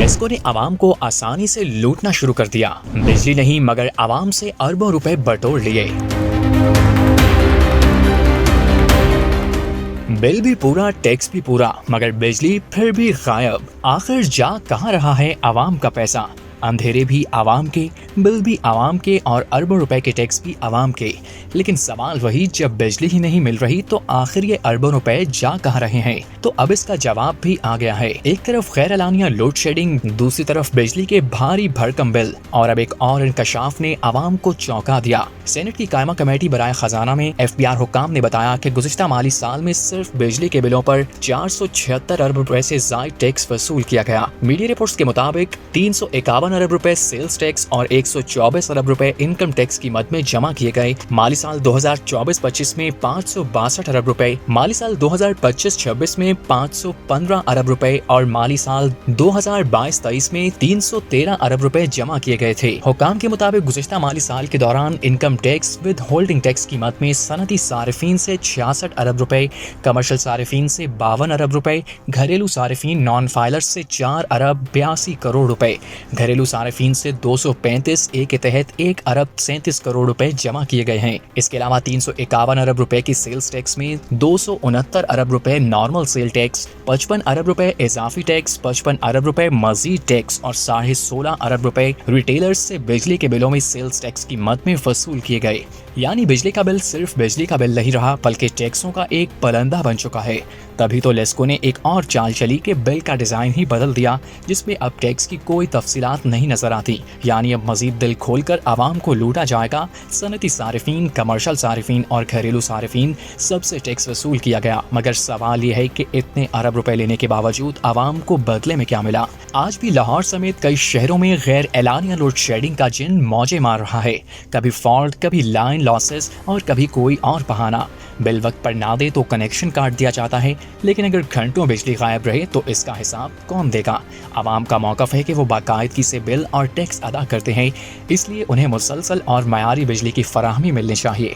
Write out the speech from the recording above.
लेस्को ने आवाम को आसानी से लूटना शुरू कर दिया। बिजली नहीं मगर आवाम से अरबों रुपए बटोर लिए। बिल भी पूरा, टैक्स भी पूरा, मगर बिजली फिर भी गायब। आखिर जा कहाँ रहा है आवाम का पैसा? अंधेरे भी आवाम के, बिल भी आवाम के और अरबों रुपए के टैक्स भी आवाम के। लेकिन सवाल वही, जब बिजली ही नहीं मिल रही तो आखिर ये अरबों रुपए जा कहाँ रहे हैं? तो अब इसका जवाब भी आ गया है। एक तरफ गैर एलानिया लोड शेडिंग, दूसरी तरफ बिजली के भारी भरकम बिल, और अब एक और इंकशाफ ने आवाम को चौंका दिया। सेनेट की कायमा कमेटी बराए खजाना में FBI हुक्काम ने बताया कि गुज़िश्ता माली साल में सिर्फ बिजली के बिलों पर 476 अरब रुपए से ज़ायद टैक्स वसूल किया गया। मीडिया रिपोर्ट्स के मुताबिक 351 अरब रुपए सेल्स टैक्स और 124 अरब रुपए इनकम टैक्स की मद में जमा किए गए। माली साल 2024-25 में 562 अरब रुपए, माली साल 2025-26 में 515 अरब रुपए और माली साल 2022-23 में 313 अरब रुपए जमा किए गए थे। हुक्काम के मुताबिक गुज़िश्ता माली साल के दौरान income tax with holding tax की मद में सनती सारिफीन से 66 अरब रुपए, कमर्शियल सारिफीन से 52 अरब रुपए, घरेलू सारिफीन नॉन फाइलर्स से 4 अरब 82 करोड़ रुपए, घरेलू सारिफीन से 235 ए के तहत 1 अरब 37 करोड़ रुपए जमा किए गए हैं। इसके अलावा 351 अरब रुपए की सेल्स टैक्स में 269 अरब रुपए नॉर्मल सेल टैक्स, 55 अरब रुपए इजाफी टैक्स, 55 अरब रुपए मजीद टैक्स और 16.5 अरब रुपए रिटेलर्स से बिजली के बिलों में सेल्स टैक्स की मद में वसूल किए गए। यानी बिजली का बिल सिर्फ बिजली का बिल नहीं रहा, बल्कि टैक्सों का एक पलंदा बन चुका है। तभी तो लेस्को ने एक और चाल चली कि बिल का डिजाइन ही बदल दिया, जिसमें अब टैक्स की कोई तफसीलात नहीं नजर आती। यानी अब मजीद दिल खोलकर आवाम को लूटा जाएगा। सनती सारिफीन, कमर्शियल सारिफीन और घरेलू सारिफीन सबसे टैक्स वसूल किया गया। मगर सवाल ये है कि इतने अरब रुपए लेने के बावजूद आवाम को बदले में क्या मिला? आज भी लाहौर समेत कई शहरों में गैर एलानिया लोड शेडिंग का जिन मौजे मार रहा है। कभी फॉल्ट, कभी लाइन लॉसेस और कभी कोई और बहाना। बिल वक्त पर ना दे तो कनेक्शन काट दिया जाता है, लेकिन अगर घंटों बिजली गायब रहे तो इसका हिसाब कौन देगा? आवाम का मौक़िफ़ है कि वो बाकायदगी से बिल और टैक्स अदा करते हैं, इसलिए उन्हें मुसलसल और मयारी बिजली की फराहमी मिलनी चाहिए।